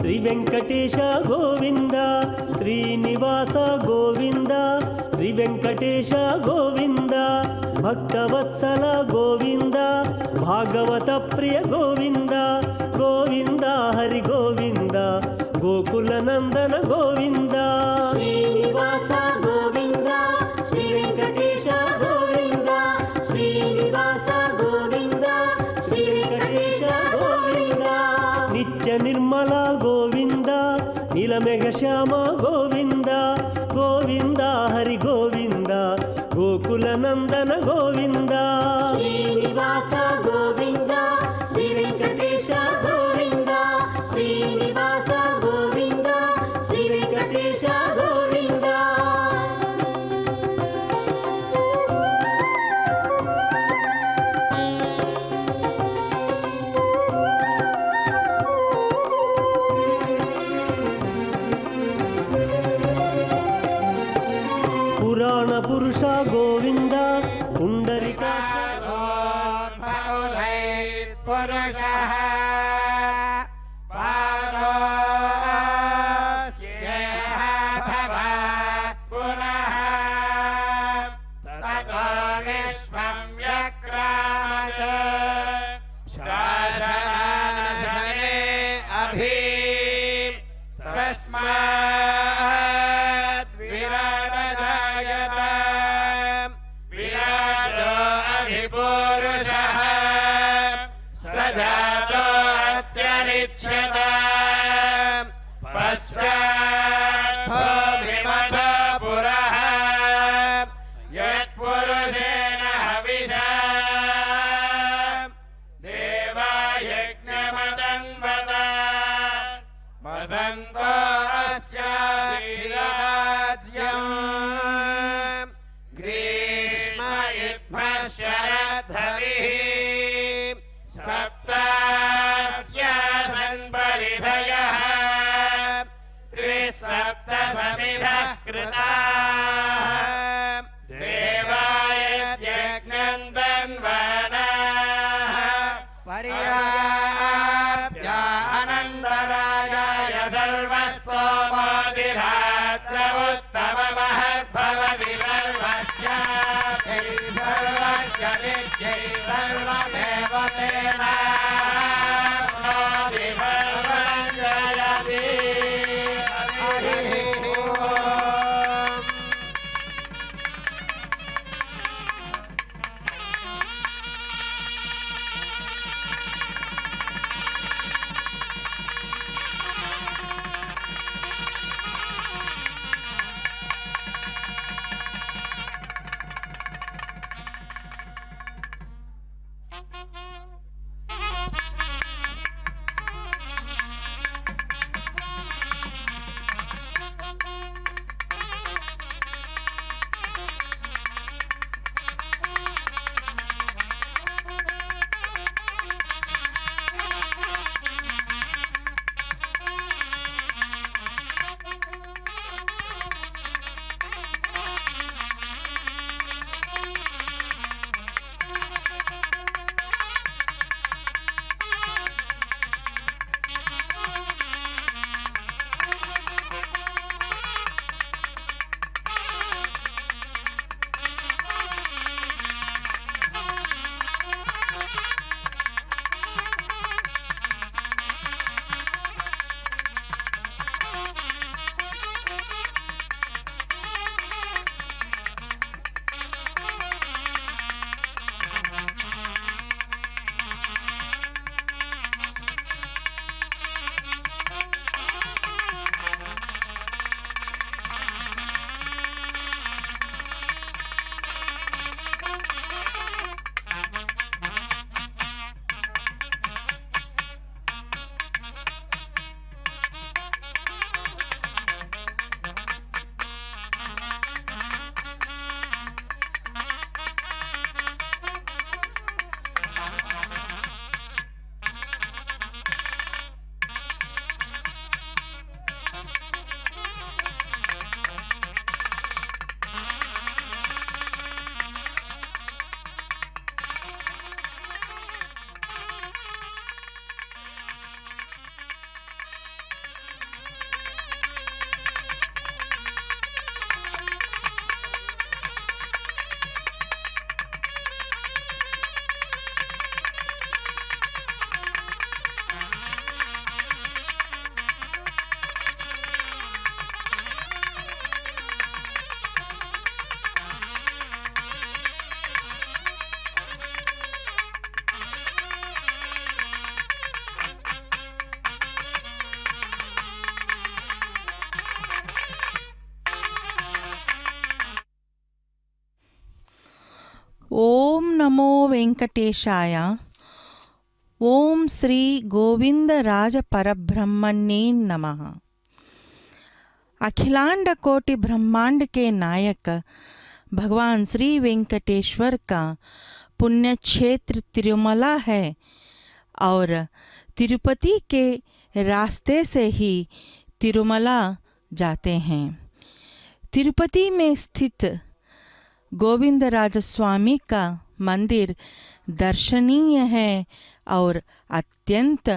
శ్రీ వెంకటేశ గోవింద శ్రీనివాస గోవింద శ్రీ వెంకటేశ గోవింద భక్తవత్సల గోవింద భాగవత ప్రియ గోవింద గోవింద హరి గోవింద గోకుల నందన గోవింద శ్రీనివాస గోవింద శ్రీ వెంకటేశ గోవింద శ్రీనివాస గోవింద శ్రీ వెంకటేశ గోవింద నిత్య నిర్మల గోవింద నీలమేఘ శ్యామ గోవింద గోవింద హరి గోవింద గోకుల నందన గోవింద శ్రీనివాస గోవింద శ్రీ వెంకటేశ గోవింద శ్రీనివాస గోవింద శ్రీ వెంకటేశ గోవింద పురాణ పురుష గోవింద పుండరీకాక్ష పురుషః పాదోస్యేహ భవాత్ పునః తతో విశ్వం వ్యక్రామత్ శాసనాశనే అభి తస్మాత్ విరాటజాయత విరాజో అధిపురుషః సజాతో అత్యరిచ్యత పశ్చాత్ భూమిమథ పురః యత్పురుషేణ హవిషా దేవా యజ్ఞమతన్వత వసంతో అస్యాజ్యం గ్రీష్మ ఇద్మః శరద్ధవిః సప్తాస్యాసన్ పరిధయః త్రిసప్త సమిధః కృతాః దేవాయ యజ్ఞం ధన్వనాః పర్యాప్య అనంతరాయాయ సర్వస్తోమోదిరాత్ర ఉత్తమమహద్భవతి సర్వస్యాపి సర్వస్య నిత్యై సర్వమేవ తేనాప్నోతి సర్వం జయతి హరి ఓం. नमो वेंकटेशाय। ओम श्री गोविंद राज परब्रह्मण्ये नमः। अखिलांड कोटि ब्रह्मांड के नायक भगवान श्री वेंकटेश्वर का पुण्य क्षेत्र तिरुमला है और तिरुपति के रास्ते से ही तिरुमला जाते हैं। तिरुपति में स्थित गोविंदराज स्वामी का मंदिर दर्शनीय है और अत्यंत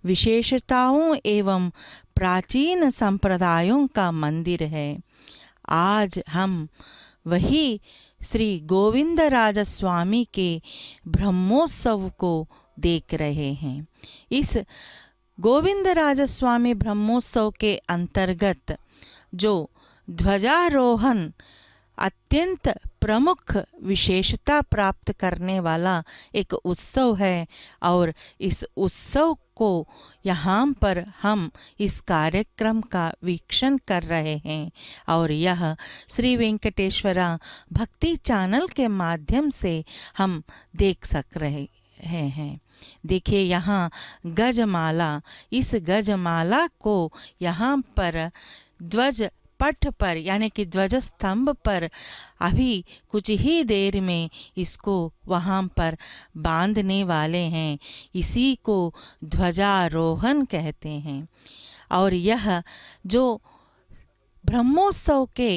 विशेषताओं एवं प्राचीन संप्रदायों का मंदिर है। आज हम वही श्री गोविंदराज स्वामी के ब्रह्मोत्सव को देख रहे हैं। इस गोविंदराज स्वामी ब्रह्मोत्सव के अंतर्गत जो ध्वजारोहण अत्यंत प्रमुख विशेषता प्राप्त करने वाला एक उत्सव है और इस उत्सव को यहाँ पर हम इस कार्यक्रम का वीक्षण कर रहे हैं और यह श्री वेंकटेश्वरा भक्ति चैनल के माध्यम से हम देख सक रहे हैं। देखिए यहाँ गजमाला, इस गजमाला को यहाँ पर ध्वज पट पर यानी कि ध्वज स्तंभ पर अभी कुछ ही देर में इसको वहाँ पर बांधने वाले हैं। इसी को ध्वजारोहण कहते हैं। और यह जो ब्रह्मोत्सव के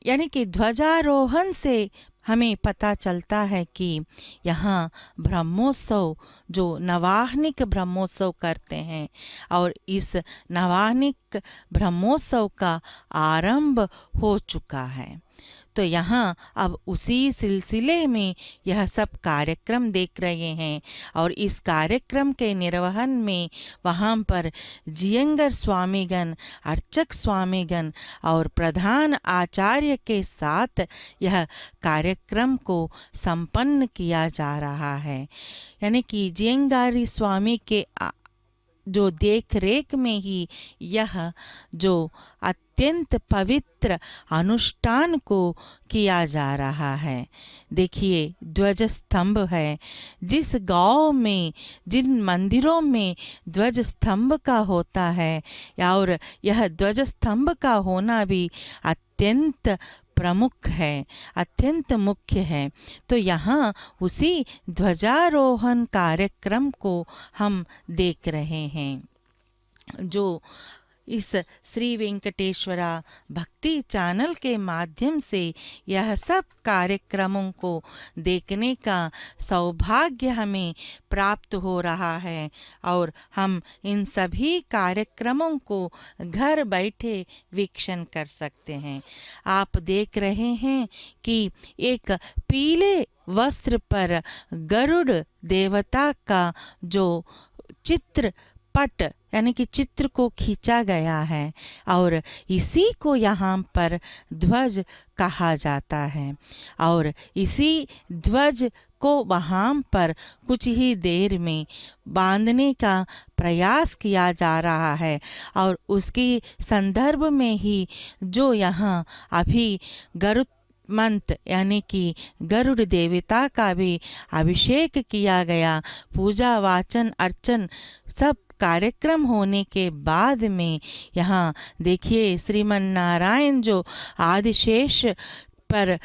यानी कि ध्वजारोहण से हमें पता चलता है कि यहाँ ब्रह्मोत्सव जो नवाहनिक ब्रह्मोत्सव करते हैं और इस नवाहनिक ब्रह्मोत्सव का आरंभ हो चुका है। तो यहाँ अब उसी सिलसिले में यह सब कार्यक्रम देख रहे हैं और इस कार्यक्रम के निर्वहन में वहाँ पर जियंगर स्वामीगण, अर्चक स्वामीगण और प्रधान आचार्य के साथ यह कार्यक्रम को संपन्न किया जा रहा है। यानी कि जियंगारी स्वामी के जो देख रेख में ही यह जो अत्यंत पवित्र अनुष्ठान को किया जा रहा है। देखिए ध्वज स्तंभ है। जिस गांव में जिन मंदिरों में ध्वज स्तंभ का होता है और यह ध्वज स्तंभ का होना भी अत्यंत प्रमुख है, अत्यंत मुख्य है। तो यहाँ उसी ध्वजारोहण कार्यक्रम को हम देख रहे हैं। जो इस श्री वेंकटेश्वरा भक्ति चैनल के माध्यम से यह सब कार्यक्रमों को देखने का सौभाग्य हमें प्राप्त हो रहा है और हम इन सभी कार्यक्रमों को घर बैठे वीक्षण कर सकते हैं। आप देख रहे हैं कि एक पीले वस्त्र पर गरुड़ देवता का जो चित्र पट यानी कि चित्र को खींचा गया है और इसी को यहाँ पर ध्वज कहा जाता है और इसी ध्वज को वहाँ पर कुछ ही देर में बांधने का प्रयास किया जा रहा है और उसके संदर्भ में ही जो यहाँ अभी गरुत्मंत यानी कि गरुड़ देवता का भी अभिषेक किया गया, पूजा वाचन अर्चन सब कार्यक्रम होने के बाद में यहाँ देखिए श्रीमन नारायण जो आदिशेष पर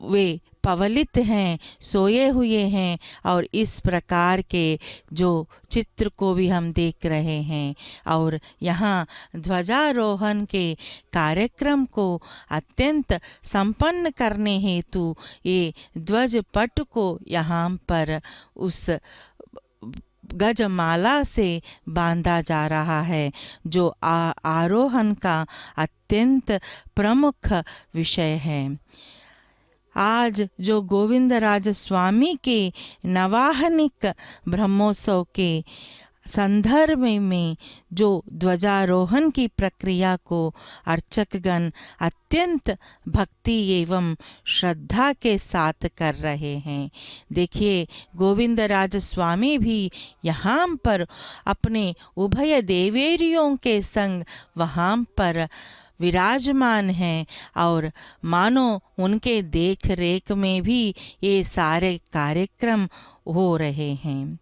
वे पवलित हैं, सोए हुए हैं और इस प्रकार के जो चित्र को भी हम देख रहे हैं। और यहाँ ध्वजारोहण के कार्यक्रम को अत्यंत संपन्न करने हेतु ये ध्वज पट को यहाँ पर उस गजमाला से बांधा जा रहा है जो आरोहण का अत्यंत प्रमुख विषय है। आज जो गोविंदराज स्वामी के नवाहनिक ब्रह्मोत्सव के संदर्भ में जो ध्वजारोहण की प्रक्रिया को अर्चकगण अत्यंत भक्ति एवं श्रद्धा के साथ कर रहे हैं। देखिए गोविंदराज स्वामी भी यहाँ पर अपने उभय देवेरियों के संग वहाँ पर विराजमान हैं और मानो उनके देख रेख में भी ये सारे कार्यक्रम हो रहे हैं।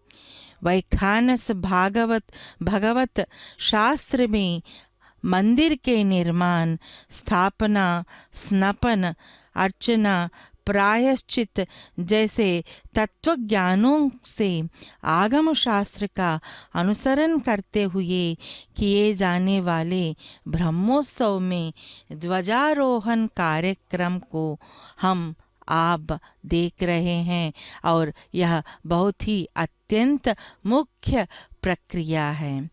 वैखानस भगवत शास्त्र में मंदिर के निर्माण, स्थापना, स्नपन, अर्चना, प्रायश्चित जैसे तत्वज्ञानों से आगम शास्त्र का अनुसरण करते हुए किए जाने वाले ब्रह्मोत्सव में ध्वजारोहण कार्यक्रम को हम आप देख रहे हैं और यह बहुत ही अत्यंत मुख्य प्रक्रिया है।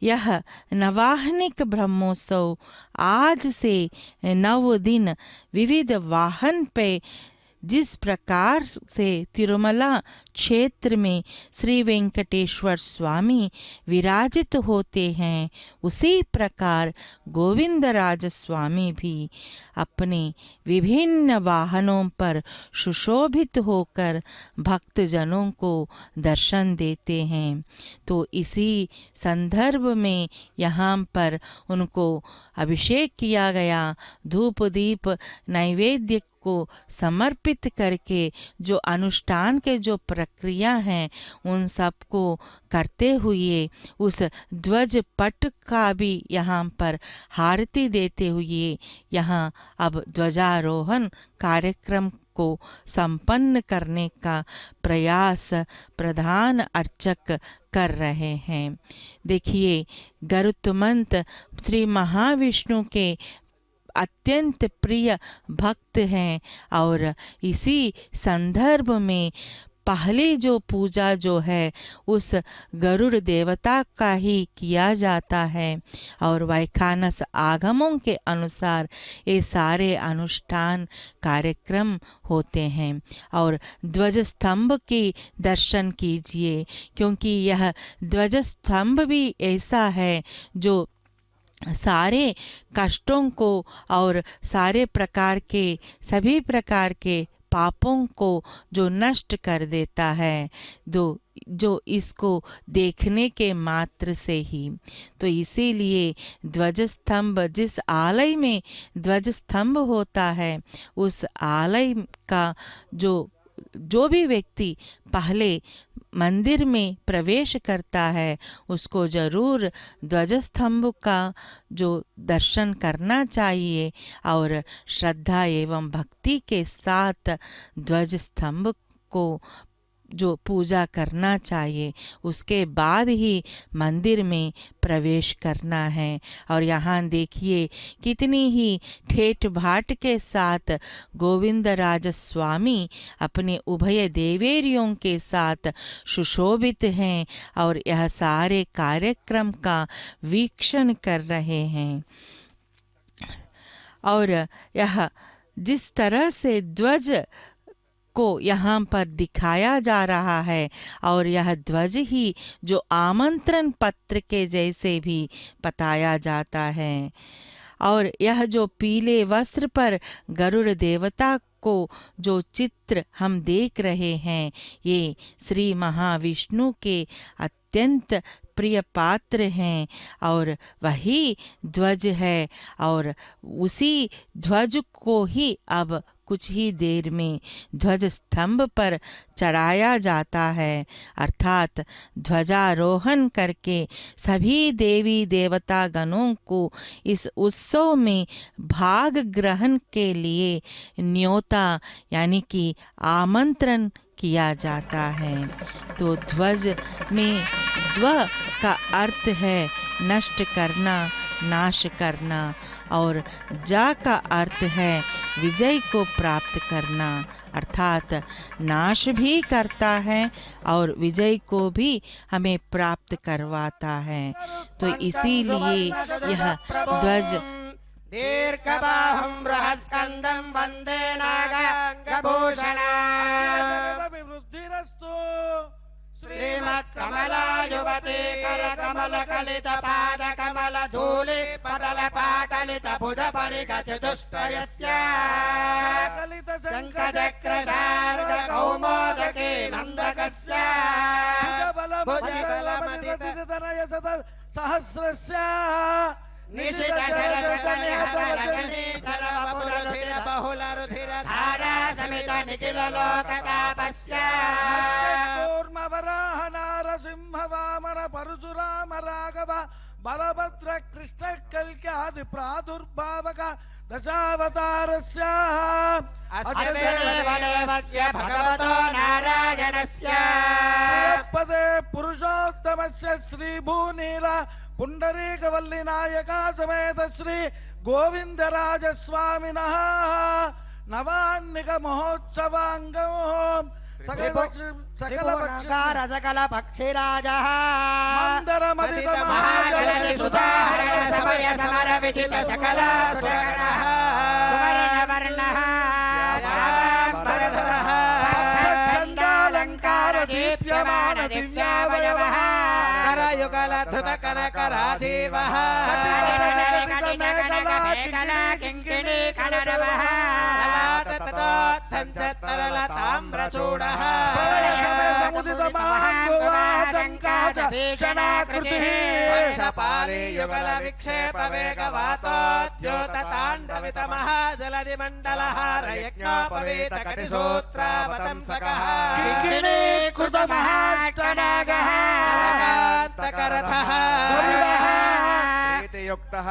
यह नवाहनिक ब्रह्मोत्सव आज से 9 दिन विविध वाहन पे जिस प्रकार से तिरुमला क्षेत्र में श्री वेंकटेश्वर स्वामी विराजित होते हैं, उसी प्रकार गोविंदराज स्वामी भी अपने विभिन्न वाहनों पर सुशोभित होकर भक्तजनों को दर्शन देते हैं। तो इसी संदर्भ में यहाँ पर उनको अभिषेक किया गया, धूप दीप नैवेद्य को समर्पित करके जो अनुष्ठान के जो प्रक्रिया हैं उन सब को करते हुए उस ध्वज पट का भी यहाँ पर आरती देते हुए यहाँ अब ध्वजारोहण कार्यक्रम को संपन्न करने का प्रयास प्रधान अर्चक कर रहे हैं। देखिए, गरुत्मंत श्री महाविष्णु के अत्यंत प्रिय भक्त हैं और इसी संदर्भ में पहली जो पूजा जो है उस गरुड़ देवता का ही किया जाता है और वैखानस आगमों के अनुसार ये सारे अनुष्ठान कार्यक्रम होते हैं। और ध्वज स्तंभ की दर्शन कीजिए, क्योंकि यह ध्वज स्तंभ भी ऐसा है जो सारे कष्टों को और सारे प्रकार के सभी प्रकार के पापों को जो नष्ट कर देता है, जो इसको देखने के मात्र से ही। तो इसीलिए ध्वज स्तंभ, जिस आलय में ध्वज स्तंभ होता है उस आलय का जो भी व्यक्ति पहले मंदिर में प्रवेश करता है उसको जरूर ध्वज स्तंभ का जो दर्शन करना चाहिए और श्रद्धा एवं भक्ति के साथ ध्वज स्तंभ को जो पूजा करना चाहिए, उसके बाद ही मंदिर में प्रवेश करना है। और यहाँ देखिए कितनी ही ठेठ भाट के साथ गोविंदराज स्वामी अपने उभय देवेरियों के साथ सुशोभित हैं और यह सारे कार्यक्रम का वीक्षण कर रहे हैं। और यह जिस तरह से ध्वज को यहाँ पर दिखाया जा रहा है और यह ध्वज ही जो आमंत्रण पत्र के जैसे भी बताया जाता है। और यह जो पीले वस्त्र पर गरुड़ देवता को जो चित्र हम देख रहे हैं, ये श्री महाविष्णु के अत्यंत प्रिय पात्र हैं और वही ध्वज है और उसी ध्वज को ही अब कुछ ही देर में ध्वज स्तंभ पर चढ़ाया जाता है, अर्थात ध्वजारोहण करके सभी देवी देवता गणों को इस उत्सव में भाग ग्रहण के लिए न्योता यानी कि आमंत्रण किया जाता है। तो ध्वज में द्व का अर्थ है नष्ट करना, नाश करना, और जा का अर्थ है विजय को प्राप्त करना, अर्थात नाश भी करता है और विजय को भी हमें प्राप्त करवाता है। तो इसीलिए यह ध्वज दीर्घबाहुं बृहस्कन्दं वन्दे नागभूषणम् श्रीमत्कमलायुवती करकमलकलितपादकमलधूलि पटलपाटलितभुजपरिगचतुष्टयस्य शङ्खचक्रशार्दकौमोदके नन्दकस्य सहस्रस्य धारा समित निखिल लोकतापस्य కూర్మవరాహ నారసింహ వామన పరశురామ రాఘవ బలభద్ర కృష్ణ కల్క్యాది ప్రాదుర్భావక దశావతారస్య అస్య దేవదేవస్య భగవతో నారాయణస్య శ్రీపదే పురుషోత్తమస్య శ్రీ భూనీల పుండరీకవల్లి నాయక సమేత శ్రీ గోవిందరాజస్వామినః నవాన్నిక మహోత్సవాంగం సకల పక్షిరాజః మందరమదిత మహాగణని సుధాహరణ సమయ సమర విదిత సకల సురగణః సువర్ణవర్ణః రామాంబరధరః చందాలంకార దీప్యమాన దివ్యావయవః కరయుగల ధృత కనక రాజీవః కింకిణీ కనరవః లలాటతటోత్థంచ తరళ తామ్రచూడః సముదిత మహాంగువాచంకాచ భీషణాకృతిః వర్షపాలి యుగల విక్షేప వేగవాతోద్యోత తాండవిత మహాజలది మండలహార యజ్ఞోపవీత కటిసూత్రావతంసకః కింకిణీ కృత మహాష్టనాగః కాంతకరథః గరుడః ప్రీతియుక్తః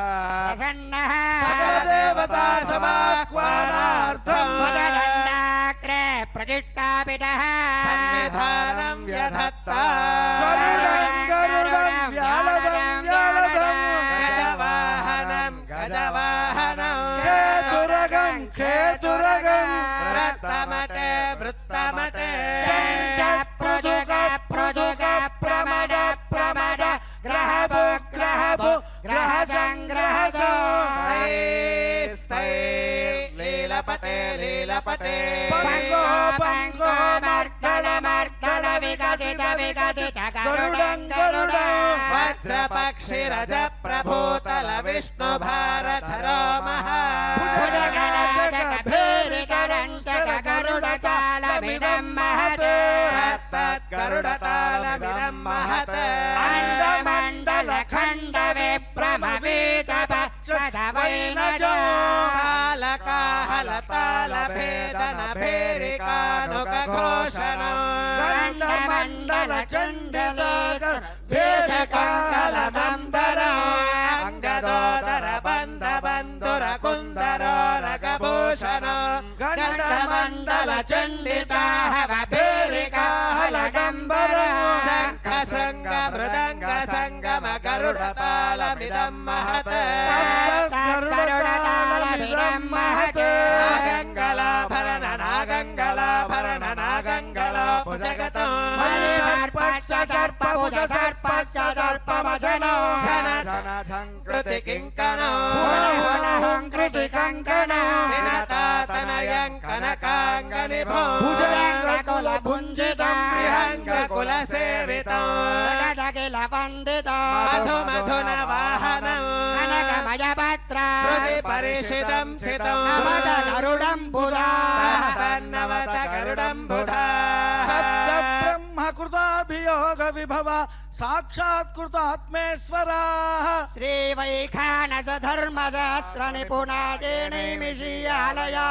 ప్రసన్నః సకల దేవతా సమాహ్వానార్థం మదదండాగ్రే ప్రతిష్టాపితః సన్నిధానం వ్యధత్త గరుడం గరుడం వ్యాళదం వ్యాళదం గజవాహనం గజవాహనం ఖేతురగం ఖేతురగం వృత్తమటే వృత్తమటే చంచ పృథుక పృథుక ప్రమద ప్రమద గ్రహభు గ్రహభు గ్రహ సంగ్రహసో లీలపటే లీలపటే పంగో పంగో మర్దల మర్దల వికసిత వికసిత గరుడం గరుడం వజ్రపక్షిరజ ప్రభూతల విష్ణు భారధరో మహా గరుడతాళమిదం మహత్ తద్గరుడతాళమిదం మహత్ అండమండల ఖండ విప్రమవీతపక్షదవైనజో కాలకాహలతాల భేదన భేరికానుక ఘోషణం గండమండల చండలోక భేషకాంగలదంబరం అంగదోదర బంధ బంధుర కుందరో రగభూషణం గండమండల చండితాహవ భేరికాహలదంబరం శంఖ శృంగ మృదంగ సంగమ గరుడతాళమిదం మహత్ గరుడతాళమిదం మహత్ నాగంగళాభరణ నాగంగళాభరణ నాగంగళ భుజగతం సర్పస్య సర్పభుజ సర్పస్య సర్పమసనో కృతి కింకణం కృతి కంకణో వినతాతనయం కనకాంగనిభో భుజంగకుల భుంజితం విహంగకుల సేవితం జగదఖిల వందితో మధు మధున వాహనం కనకమయ పత్ర శృతి పరిషితం చితం గరుడం బుధా నవత గరుడం బుధా సప్త బ్రహ్మ కృతాభియోగ విభవ సాక్షాత్కృతాత్మేశ్వరా శ్రీ వైఖానస ధర్మశాస్త్ర నిపుణాదే నైమిషీయాలయా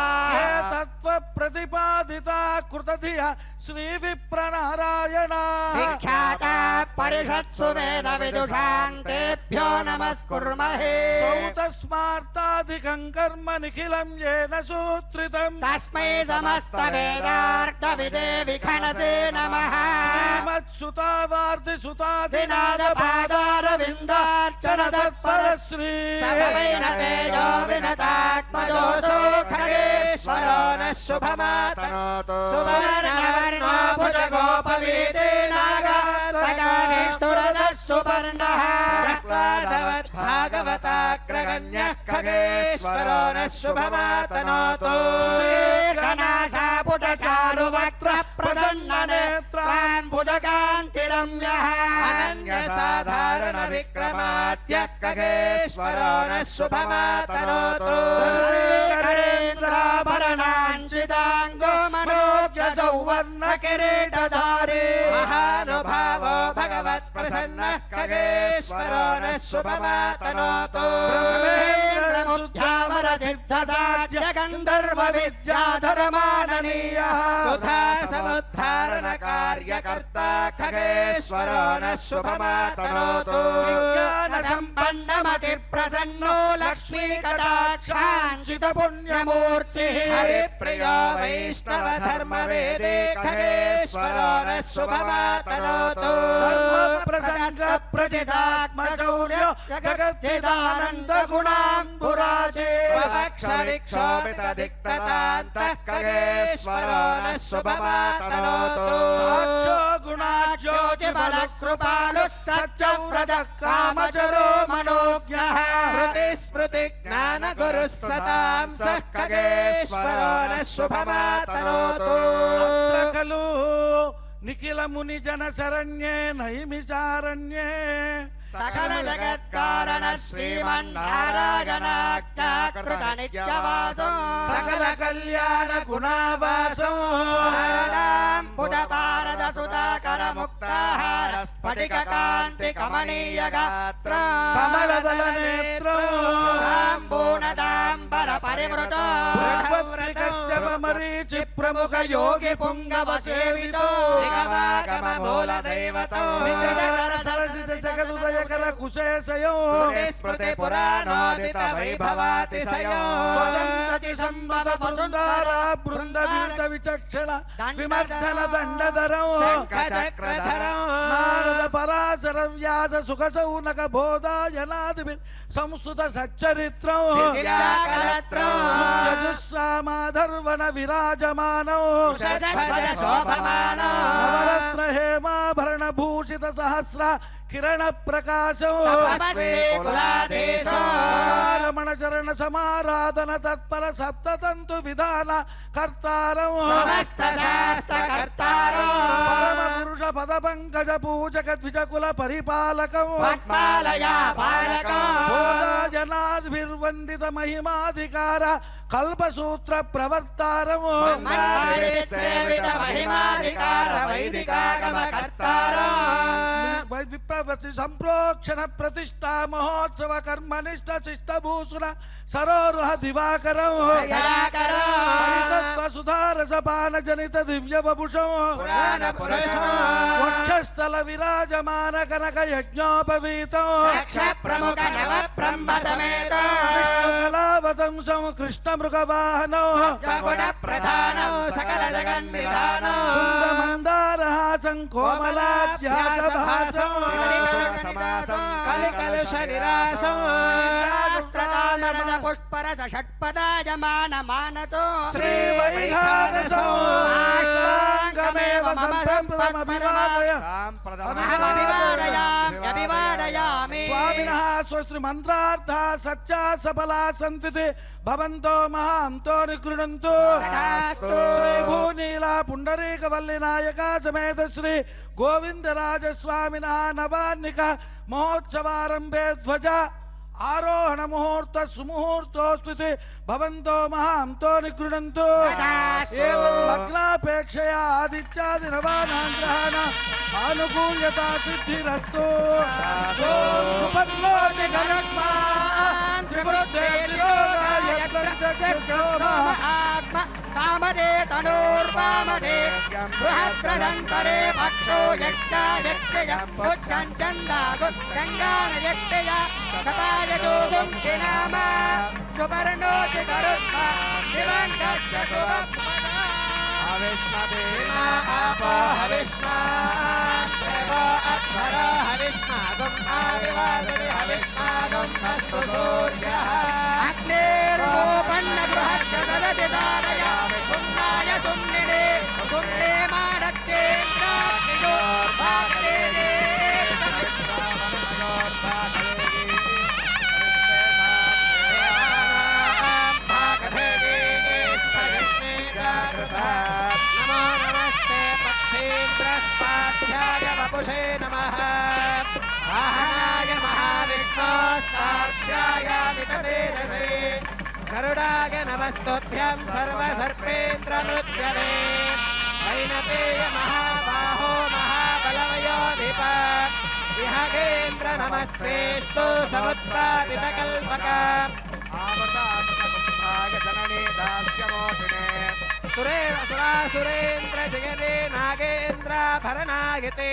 తత్వ ప్రతిపాదిత కృతధియ శ్రీ విప్రనారాయణ విఖ్యాత పరిషత్సు వేద విదుషాంతేభ్యో నమస్కుర్మహే తస్మార్థాధికం కర్మ నిఖిలం ఏన సూత్రితం తస్మై సమస్త వేదార్థ విదే విఖనసే నమః శ్రీమత్సుతావార్ధి దినాద పాదార విందార్చన తత్పర శ్రీ సభవైన తేజో వినతాత్మజోసో ఖగేశ్వరో న శుభమాతనోతు సువర్ణవర్ణో భుజగోపవీతే నాగాత్తగవిష్ణురద సుపర్ణః ప్రహ్లాదవత్ భాగవతాగ్రగణ్యః ఖగేశ్వరో న శుభమాతనోతు గణాసా పుటచారు వక్ర ప్రసన్న నేత్రాన్ భుజకాంతిరమ్యః అనన్య సాధారణ విక్రమాద్య ఖగేశ్వరో న శుభమాతనోతు కరేంద్రాభరణాంచితాంగో మనోజ్ఞసో सौवर्ण किरीटधारी महानुभावो भगवत् प्रसन्नः खगेश्वरो नः शुभमातनोतु ब्रह्मेन्द्रमुद्यामर सिद्धसाध्य गन्धर्व विद्याधर माननीयः सुधा समुद्धारण कार्यकर्ता खगेश्वरो नः शुभमातनोतु ज्ञान सम्पन्नमति प्रसन्नो लक्ष्मी कटाक्षाञ्चित पुण्यमूर्तिः हरिप्रियो वैष्णव धर्म वेदे खगेश्वरो नः शुभमातनोतु प्रसंग प्रजितात्म शौर्य जगद्धिदानन्द गुणाम्बुराजे स्वपक्ष विक्षोभित दिक्ततान्तः खगेश्वरो नः शुभमातनोतु गुणाज्योतिबल कृपालुः सत्यव्रतः कामचरो मनोज्ञः श्रुति स्मृति ज्ञान गुरुः सतां सः खगेश्वरो नः शुभमातनोतु खलु निखिल मुनि जन शरण्ये नैमिषारण्ये सकल जगत्कारण श्रीमन्नारायणाज्ञाकृत नित्यवासो सकल कल्याण गुणावासो शारदाम्बुज पारद सुधाकर मुक्ताहार स्फटिक कान्ति कमनीय गात्र कमलदल नेत्र आम्बूनदाम्बर परिवृत कश्यप मरीचि प्रमुख योगी पुंगव सेवितो निगमागम मूल दैवतो निजकर सरसिज जगदुदय कर कुशेशयो स्मृति पुराणोदित वैभवातिशयो स्वसन्तति सम्भव वसुन्धरा बृन्दवीत विचक्षण विमर्दन दण्डधरौ शङ्ख चक्रधरौ नारद पराशर व्यास सुख सौनक बोधायनादिभिः संस्तुत सच्चरित्रौ दिव्याकलत्रौ यजुस्सामाधर्वण विराजमानौ शतध्वज शोभमानौ नवरत्न हेमाभरण भूषित सहस्र किरण प्रकाशौ तपस्वी कुलाधीशो रमण चरण समाराधन तत्पर सप्ततंतु विधान कर्तारौ समस्त शास्त्र कर्तारो परम पुरुष पद पंकज पूजक द्विज कुल परिपालकौ पद्मालया पालकौ जनाद्भिर्वन्दित महिमाधिकार कल्पसूत्र प्रवर्तारौ मन्मथभिः सेवित महिमाधिकार वैदिकागम कर्तारो विप्रवसि संप्रोक्षण प्रतिष्ठा महोत्सव कर्मनिष्ठ शिष्ट भूषण सरोरुह दिवाकरौ दयाकरो हरितत्व सुधारस पान जनित दिव्य वपुषौ पुराण पुरुषो वक्षस्थल विराजमान कनक यज्ञोपवीतौ दक्ष प्रमुख नव ब्रह्म समेत विष्णुकलावतंसौ कृष्ण मृगवाहनौ गुण प्रधानौ सकल जगन्निधानौ मंदारहासं कोमलाभ्यासभासौ कलिकलुष निरासौ शास्त्रदानरद पुष्परस षट्पदायमान मानतो श्री वैहारसौ अष्टांगमेव संप्रमविवादय अहमभिवादयाम्यभिवादयामि स्वामिनः स्वस्ति मंत्रार्थः सच्चा सफला सन्ति भवन्तो महान्तो निगृह्णन्तु तथास्तु। श्री भूनीला पुंडरीक वल्ली नायका समेत श्री गोविंदराज स्वामिनः नवान्निक महोत्सवारंभे ध्वज आरोहण मुहूर्त सुमुहूर्तोस्तुति भवन्तो महान्तो निगृह्णन्तु तथास्तु। एवं लग्नापेक्षया आदित्यादि नवानाग्रहाण आनुकूल्यता सिद्धिरस्तु ओम सुपर्णोति गरुत्मान् त्रिवृद्धे त्रिलोकाय आत्मा कामदे तनोर्वामदे बृहद्रदन्तरे भक्षो यज्ञा यक्षय पुच्छं चन्दागुस्सङ्गान यक्षय कपाय दोगुं शिनाम सुपर्णो चिगरुत्मा शिवं गच्छतुवप्पदा हविष्मदेमा आपो हविष्मादेवो अध्वरो हविष्मागुम् आविवासति हविष्मागुम् अस्तु सूर्यः अग्निर्गोपन्न बृहस्य ददति धारयामि सुम्नाय सुम्निडे सुम्ने मानत्येन्द्राग्निजो भागदे नमो नमस्ते पक्षीन्द्रस्पाध्याय वपुषे नमः वाहनाय महाविष्णोस्ताभ्याय विततेजसे गरुडाय नमस्तुभ्यं सर्वसर्पेन्द्रमृत्यवे वैनतेय महाबाहो महाबलवयोधिप विहगेन्द्र नमस्तेस्तु समुद्रादितकल्पक जननी दास्यमोहिने सुरेन्द्र जगने नागेन्द्राभरणायते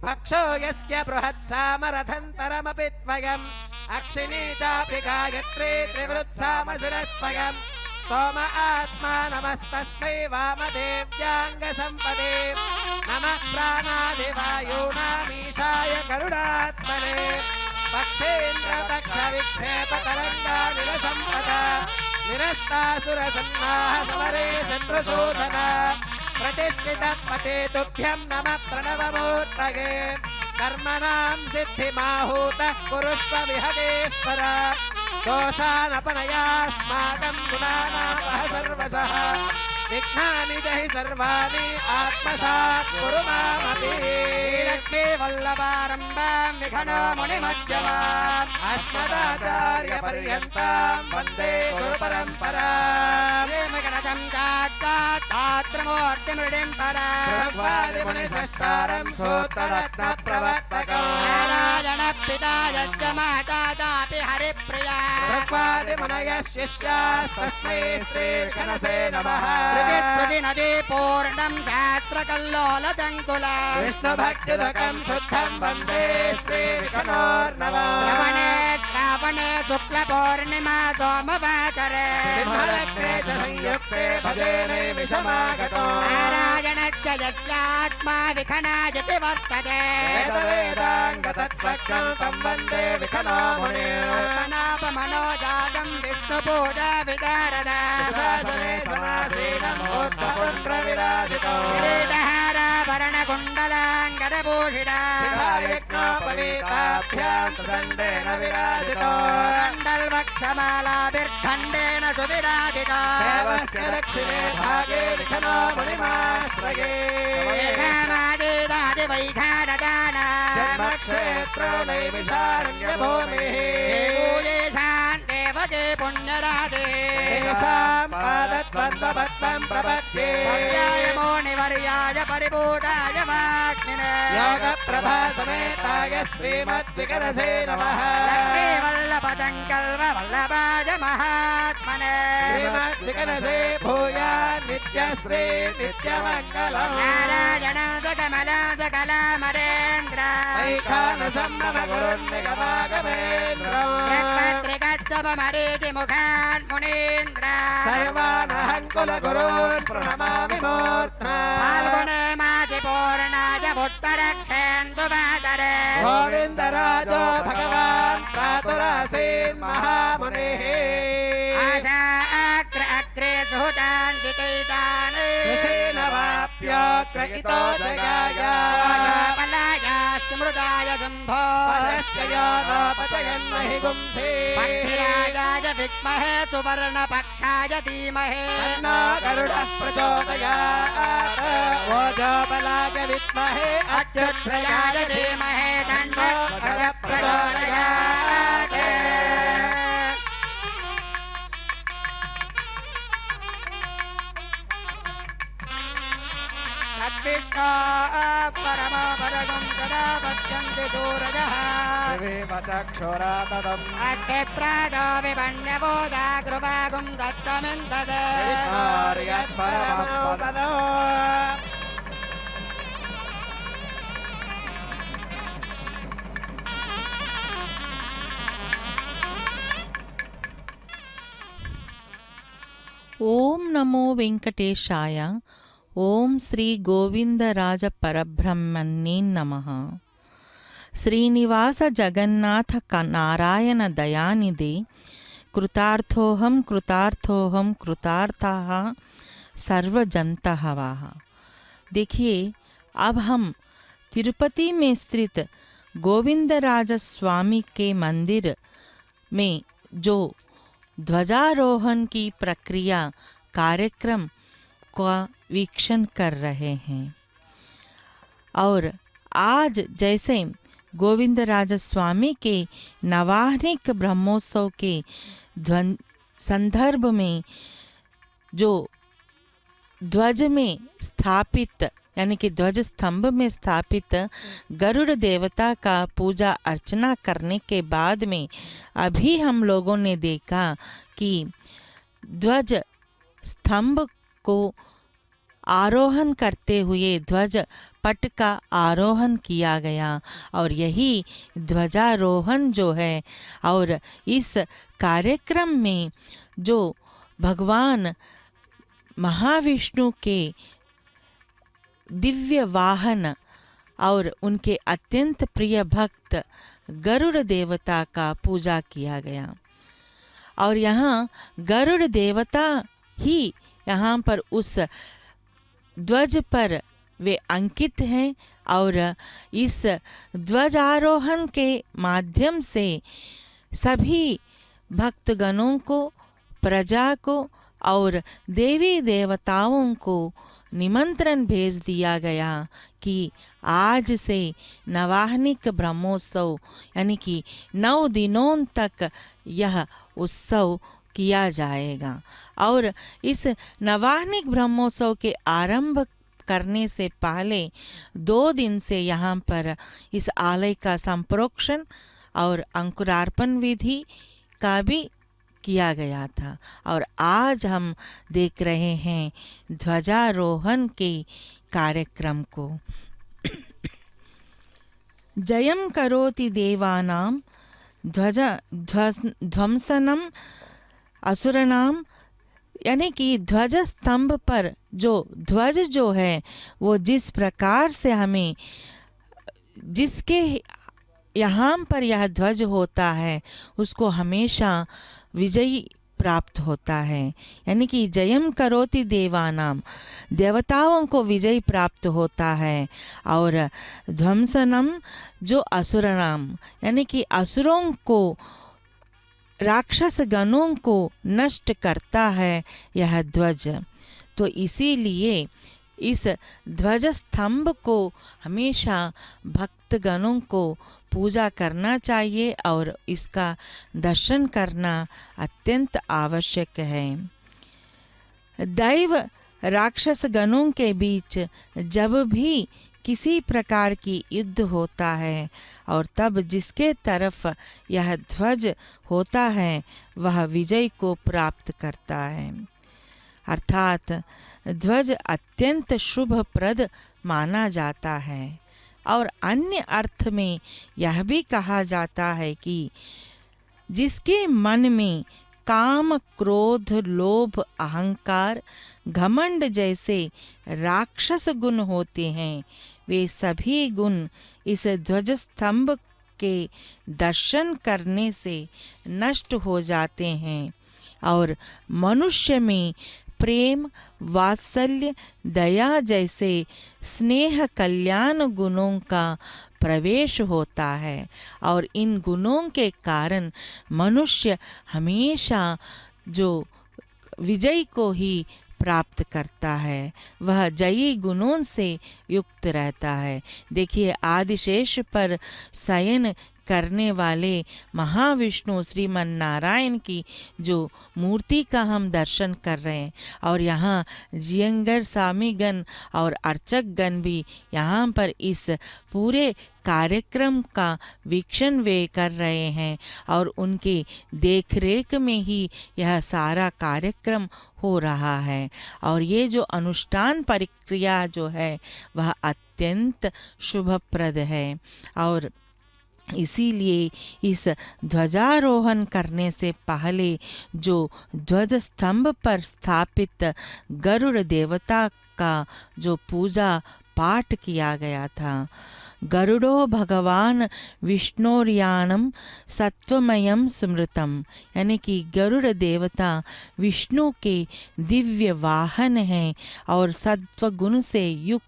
पक्षो यस्य बृहत्सामरथन्तरमपि त्वयम् अक्षिणी चापि गायत्री त्रिवृत्सामशिरस्वयम् सोम आत्मा नमस्तस्मै वामदेव्याङ्गसम्पदे नमः प्राणादिवायूनामीशाय करुणात्मने पक्षेन्द्रपक्षविक्षेपतरङ्गानिलसम्पदा निरस्तासुरसन्नाः समरे शत्रुशोधना प्रतिष्ठितपते तुभ्यं नमः प्रणवमूर्तये कर्मणां सिद्धिमाहूतः कुरुष्व विहगेश्वर दोषानपनयास्माकं गुणानापः सर्वशः विघ्नानि जहि सर्वाणि आत्मसात् कुरु मामपि लक्ष्मी वल्लभारम्भां विघ्नो मुनिमध्यमाम् अस्मदाचार्यपर्यन्तां वन्दे गुरुपरम्पराम् गणतं गात्रमूर्तिमृडिं पराग्वादिमुनिसष्टारं सूत्ररत्नप्रवर्तकम् नारायणपिता यज्ञमातापि हरिप्रिया भगवादिमुनयः शिष्यास्तस्मै श्रीगणसे नमः नदी पूर्णं शास्त्रकल्लोलजङ्कुला विष्णुभक्तिदकं शुद्धं वन्दे श्रीविष्णोर्नवम् श्रावणे शुक्लपौर्णिमा सोमवासरे सिंहलग्ने च संयुक्ते भजेने विषमागतो नारायणस्य यस्यात्मा विघ्नायति वर्तते वेदाङ्गतत्त्वज्ञं तं वन्दे विघ्नो मुनिर्मनापमनोजातं विष्णुपूजा विदारदा शासने समासीनं भूतपुण्ड्रविराजितो किरीटहाराभरणकुण्डलाङ्गदभूषिता शिखायज्ञोपवीताभ्यां दण्डेन विराजितो कण्डलवक्षमालाभिर्खण्डेन सुविराजितो देवस्य दक्षिणे भागे विघ्नो मुनिमाश्रये वैघानदाना जन्मक्षेत्रो नैमिषारण्यभूमिः देवोदेशान् देवते पुण्यराधे तेषां पादद्वन्द्वपद्मं प्रपद्ये मुनिवर्याय परिभूताय वाग्मिने योगप्रभासमेताय श्रीमद्विकरसे नमः लक्ष्मीवल्लभदङ्कल्पवल्लभाय महात्मने श्रीमद्विकरसे भूयान् नित्यश्री नित्यमङ्गलम् नारायणादकमलादकलामरेन्द्र वैखानसम्मगुरुन्निगमागमेन्द्रम् मुखान् सर्वानहं कुलगुरून् प्रणमामि मूर्ध्ना फाल्गुणे मासि पूर्णाय उत्तरक्षेन्दुवादरे गोविन्दराजो भगवान् प्रातुरासीन् महामुनिः आशाग्र अग्रे सुहृतान् विकैतान् ऋषेणवाप्याग्र इतो जगाय स्मृताय शम्भो पचयन्महि गुंसे पक्षिराजाय विद्महे सुवर्णपक्षाय धीमहि तन्नो गरुडः प्रचोदयात् ओजोबलाय विद्महे अच्युच्छ्रयाय धीमहि तन्नो गरुडः प्रचोदयात् तद्विष्णो परमो भरगं सदा पश्यन्ति दूरजः चक्षुरातदम् अग्निप्राजो विपण्यबोधा कृपागुं दत्तमिन्दते विष्णोर्यत्परमं पदो ओम नमो वेंकटेशाय। ओम श्री गोविंदराज परब्रह्मण्ये नमः। श्रीनिवास जगन्नाथ नारायण दयानिधे कृतार्थोहम कृतार्थोहम कृतार्थाः सर्वजन्तः वाः। देखिए, अब हम तिरुपति में स्थित गोविंदराज स्वामी के मंदिर में जो ध्वजारोहण की प्रक्रिया कार्यक्रम का वीक्षण कर रहे हैं। और आज जैसे गोविंदराज स्वामी के नवाह्निक ब्रह्मोत्सव के संदर्भ में जो ध्वज में स्थापित यानी कि ध्वज स्तंभ में स्थापित गरुड़ देवता का पूजा अर्चना करने के बाद में अभी हम लोगों ने देखा कि ध्वज स्तंभ को आरोहण करते हुए ध्वज पट का आरोहण किया गया और यही ध्वजारोहण जो है। और इस कार्यक्रम में जो भगवान महाविष्णु के दिव्य वाहन और उनके अत्यंत प्रिय भक्त गरुड़ देवता का पूजा किया गया। और यहाँ गरुड़ देवता ही यहाँ पर उस ध्वज पर वे अंकित हैं और इस ध्वजारोहण के माध्यम से सभी भक्तगणों को, प्रजा को और देवी देवताओं को निमंत्रण भेज दिया गया कि आज से नवाहनिक ब्रह्मोत्सव यानी कि 9 दिनों तक यह उत्सव किया जाएगा। और इस नवाहनिक ब्रह्मोत्सव के आरंभ करने से पहले 2 दिन से यहाँ पर इस आलय का संप्रोक्षण और अंकुरार्पण विधि का भी किया गया था। और आज हम देख रहे हैं ध्वजारोहण के कार्यक्रम को। जयम करोति देवानां ध्वंसनम असुरनाम, यानी कि ध्वज स्तंभ पर जो ध्वज जो है वो जिस प्रकार से हमें, जिसके यहाँ पर यह ध्वज होता है उसको हमेशा विजयी प्राप्त होता है। यानी कि जयम करोति देवानाम, देवताओं को विजय प्राप्त होता है। और ध्वंसनम जो असुरनाम, यानी कि असुरों को, राक्षस गणों को नष्ट करता है यह ध्वज। तो इसीलिए इस ध्वज स्तंभ को हमेशा भक्तगणों को पूजा करना चाहिए और इसका दर्शन करना अत्यंत आवश्यक है। दैव राक्षस गणों के बीच जब भी किसी प्रकार की युद्ध होता है और तब जिसके तरफ यह ध्वज होता है वह विजय को प्राप्त करता है। अर्थात ध्वज अत्यंत शुभप्रद माना जाता है। और अन्य अर्थ में यह भी कहा जाता है कि जिसके मन में काम, क्रोध, लोभ, अहंकार, घमंड जैसे राक्षस गुण होते हैं, वे सभी गुण इस ध्वज स्तंभ के दर्शन करने से नष्ट हो जाते हैं और मनुष्य में प्रेम, वात्सल्य, दया जैसे स्नेह कल्याण गुणों का प्रवेश होता है। और इन गुणों के कारण मनुष्य हमेशा जो विजय को ही प्राप्त करता है, वह जयी गुणों से युक्त रहता है। देखिए, आदिशेष पर शयन करने वाले महाविष्णु श्रीमन नारायण की जो मूर्ति का हम दर्शन कर रहे हैं और यहाँ जियंगर स्वामीगण और अर्चकगण भी यहाँ पर इस पूरे कार्यक्रम का वीक्षण वे कर रहे हैं और उनके देखरेख में ही यह सारा कार्यक्रम हो रहा है। और ये जो अनुष्ठान प्रक्रिया जो है वह अत्यंत शुभप्रद है। और इसीलिए इस ध्वजारोहण करने से पहले जो ध्वज स्तंभ पर स्थापित गरुड़ देवता का जो पूजा पाठ किया गया था, गरुड़ो भगवान विष्णोर्यानम सत्वमयम स्मृतम, यानी कि गरुड़ देवता विष्णु के दिव्य वाहन हैं और सत्व गुण से युक्त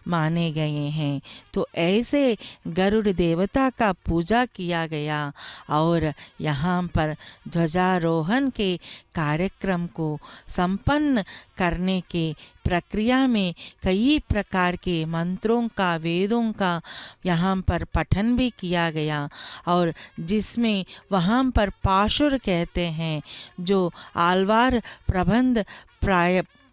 माने गए हैं। तो ऐसे गरुड़ देवता का पूजा किया गया और यहाँ पर ध्वजारोहण के कार्यक्रम को संपन्न करने के प्रक्रिया में कई प्रकार के मंत्रों का, वेदों का यहाँ पर पठन भी किया गया और जिसमें वहाँ पर पाशुर कहते हैं, जो आलवार प्रबंध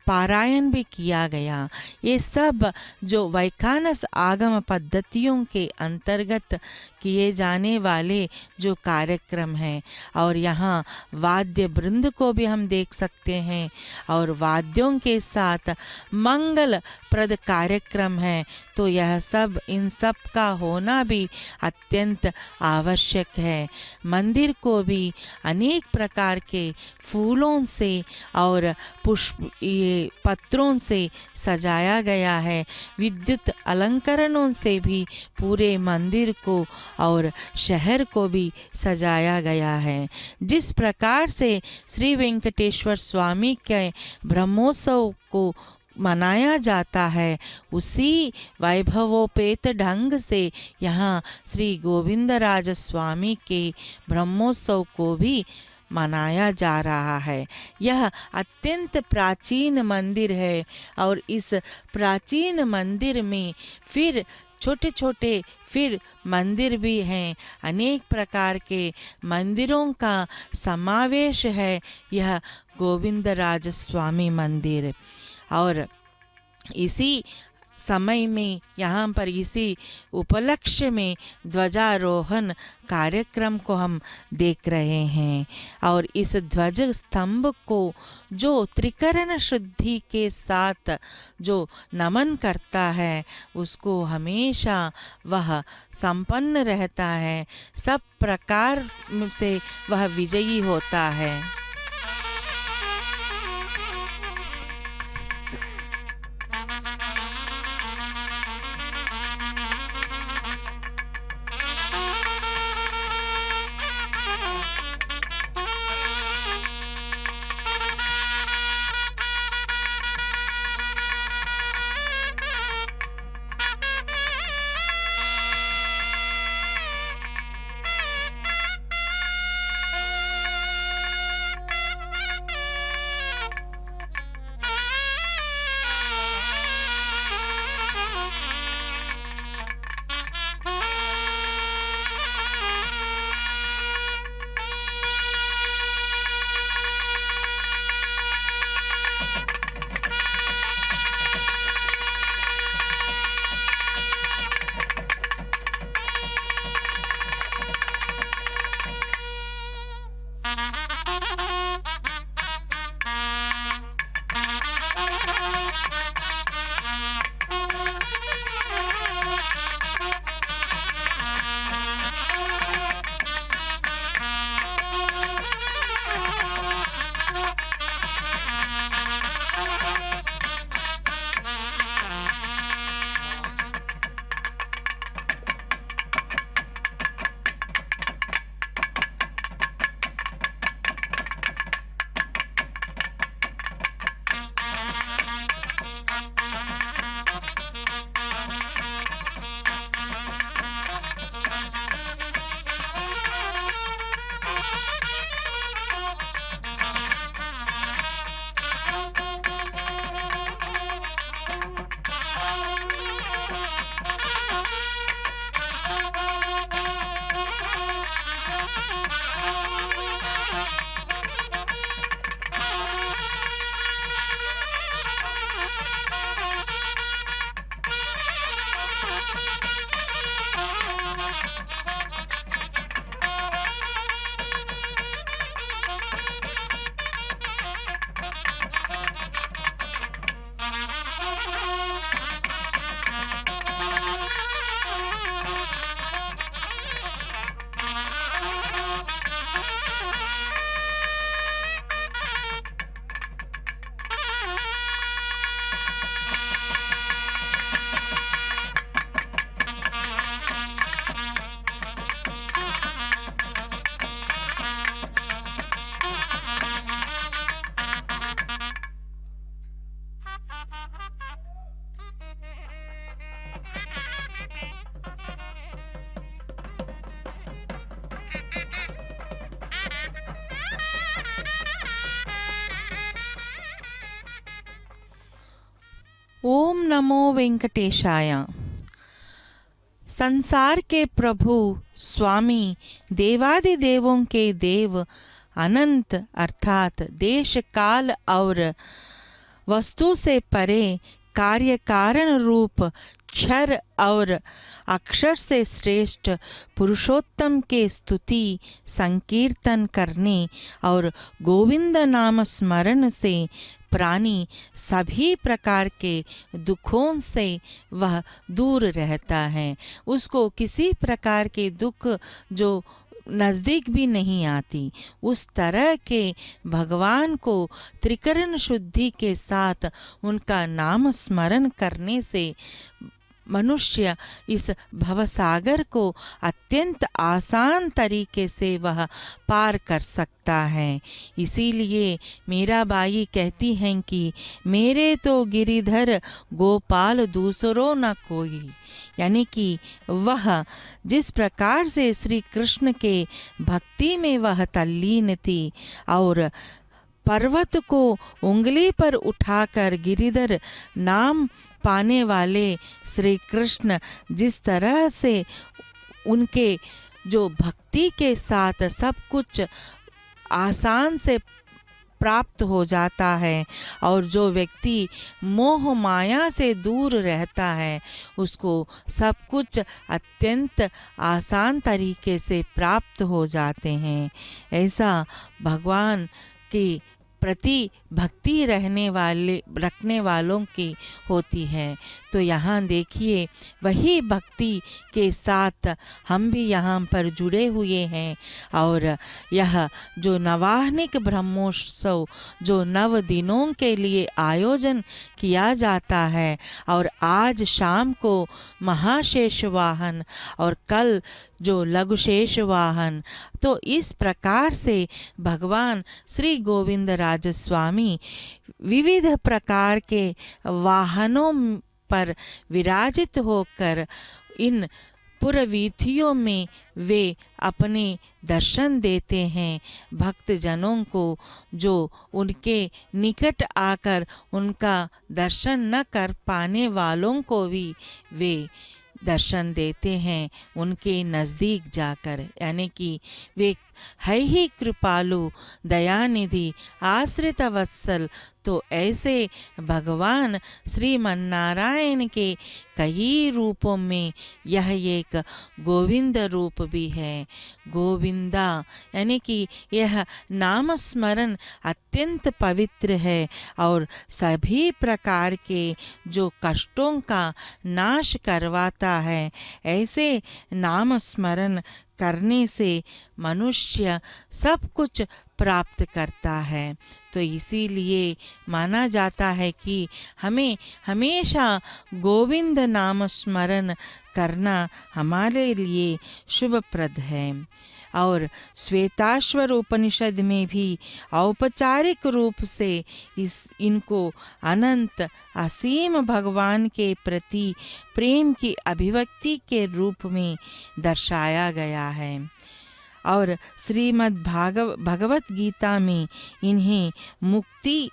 पारायण भी किया गया। ये सब जो वैखानस आगम पद्धतियों के अंतर्गत किए जाने वाले जो कार्यक्रम हैं, और यहाँ वाद्य वृंद को भी हम देख सकते हैं, और वाद्यों के साथ मंगल प्रद कार्यक्रम है। तो यह सब, इन सब का होना भी अत्यंत आवश्यक है। मंदिर को भी अनेक प्रकार के फूलों से और पुष्प ये पत्रों से सजाया गया है। विद्युत अलंकरणों से भी पूरे मंदिर को और शहर को भी सजाया गया है। जिस प्रकार से श्री वेंकटेश्वर स्वामी के ब्रह्मोत्सव को मनाया जाता है, उसी वैभवोपेत ढंग से यहाँ श्री गोविंदराज स्वामी के ब्रह्मोत्सव को भी मनाया जा रहा है। यह अत्यंत प्राचीन मंदिर है, और इस प्राचीन मंदिर में फिर छोटे छोटे फिर मंदिर भी हैं। अनेक प्रकार के मंदिरों का समावेश है यह गोविंदराज स्वामी मंदिर। और इसी समय में यहाँ पर इसी उपलक्ष्य में ध्वजारोहण कार्यक्रम को हम देख रहे हैं। और इस ध्वज स्तंभ को जो त्रिकरण शुद्धि के साथ जो नमन करता है, उसको हमेशा वह संपन्न रहता है, सब प्रकार से वह विजयी होता है। ओम नमो वेंकटेशाय। संसार के प्रभु स्वामी, देवादिदेवों के देव, अनंत अर्थात देश काल और वस्तु से परे कार्य कारण रूप क्षर और अक्षर से श्रेष्ठ पुरुषोत्तम के स्तुति संकीर्तन करने और गोविंद नाम स्मरण से प्राणी सभी प्रकार के दुखों से वह दूर रहता है। उसको किसी प्रकार के दुख जो नज़दीक भी नहीं आती, उस तरह के भगवान को त्रिकरण शुद्धि के साथ उनका नाम स्मरण करने से मनुष्य इस भवसागर को अत्यंत आसान तरीके से वह पार कर सकता है। इसीलिए मीराबाई कहती हैं कि मेरे तो गिरिधर गोपाल दूसरो न कोई, यानी कि वह जिस प्रकार से श्री कृष्ण के भक्ति में वह तल्लीन थी और पर्वत को उंगली पर उठाकर गिरिधर नाम पाने वाले श्री कृष्ण जिस तरह से उनके जो भक्ति के साथ सब कुछ आसान से प्राप्त हो जाता है और जो व्यक्ति मोह माया से दूर रहता है उसको सब कुछ अत्यंत आसान तरीके से प्राप्त हो जाते हैं। ऐसा भगवान की प्रति भक्ति रखने वालों की होती है। तो यहाँ देखिए वही भक्ति के साथ हम भी यहाँ पर जुड़े हुए हैं और यह जो नवाहनिक ब्रह्मोत्सव जो 9 दिनों के लिए आयोजन किया जाता है और आज शाम को महाशेष वाहन और कल जो लघुशेष वाहन, तो इस प्रकार से भगवान श्री गोविंद राज स्वामी विविध प्रकार के वाहनों पर विराजित होकर इन पुरवीथियों में वे अपने दर्शन देते हैं भक्त जनों को, जो उनके निकट आकर उनका दर्शन न कर पाने वालों को भी वे दर्शन देते हैं उनके नज़दीक जाकर। यानी कि वे है ही कृपालु दयानिधि आश्रित वत्सल। तो ऐसे भगवान श्रीमन्नारायण के कई रूपों में यह एक गोविंद रूप भी है। गोविंदा यानी कि यह नाम स्मरण अत्यंत पवित्र है और सभी प्रकार के जो कष्टों का नाश करवाता है। ऐसे नाम स्मरण करने से मनुष्य सब कुछ प्राप्त करता है। तो इसीलिए माना जाता है कि हमें हमेशा गोविंद नाम स्मरण करना हमारे लिए शुभप्रद है। और श्वेताश्वर उपनिषद में भी औपचारिक रूप से इनको अनंत असीम भगवान के प्रति प्रेम की अभिव्यक्ति के रूप में दर्शाया गया है। और श्रीमद् भगवत गीता में इन्हें मुक्ति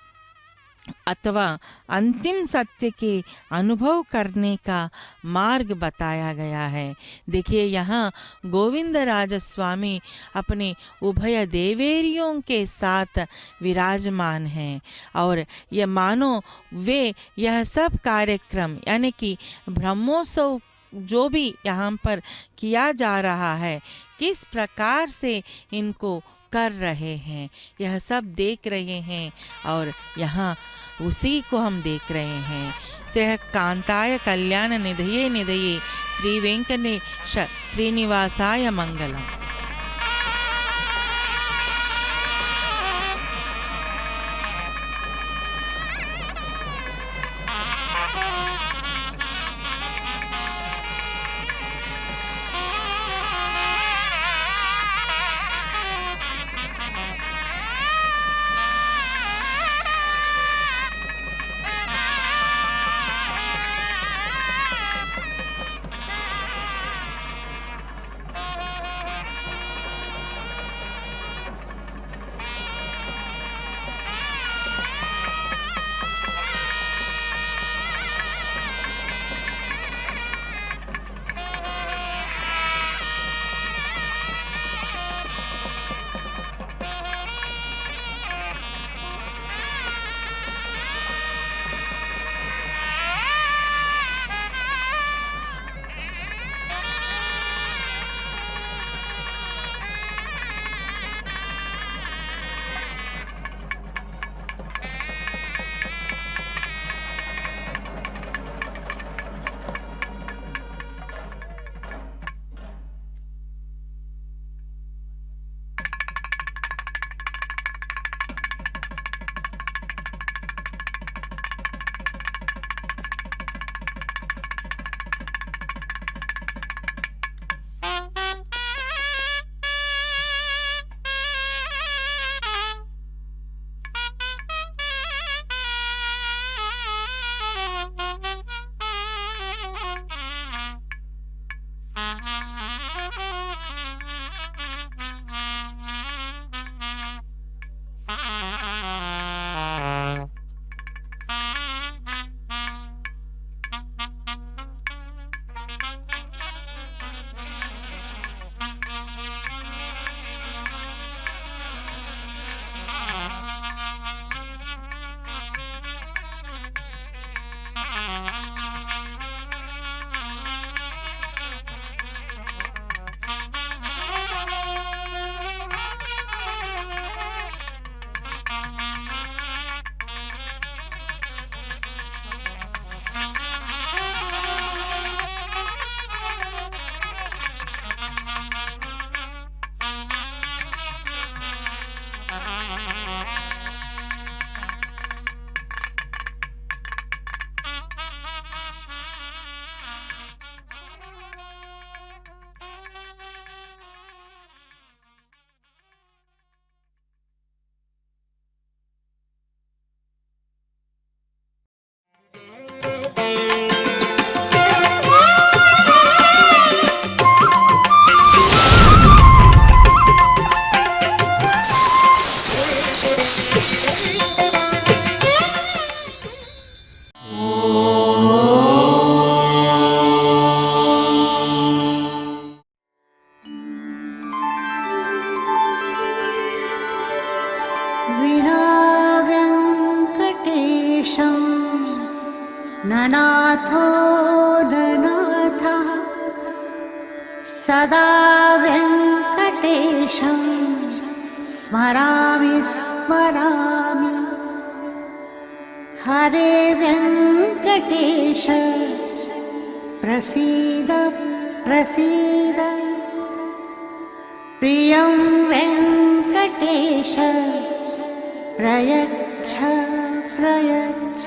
अथवा अंतिम सत्य के अनुभव करने का मार्ग बताया गया है। देखिए यहाँ गोविंद राज स्वामी अपने उभय देवेरियों के साथ विराजमान हैं और ये मानो वे यह सब कार्यक्रम यानी कि ब्रह्मोत्सव जो भी यहाँ पर किया जा रहा है किस प्रकार से इनको कर रहे हैं, यह सब देख रहे हैं और यहाँ उसी को हम देख रहे हैं। श्री कांताय कल्याण निधये निधये श्री वेंकटेश श्रीनिवासाय मंगलम। विना वेङ्कटेशं ननाथो ननाथः सदा वेङ्कटेशं स्मरामि स्मरामि हरे वेङ्कटेश प्रसीद प्रसीद प्रियं वेङ्कटेश प्रयच्छ प्रयच्छ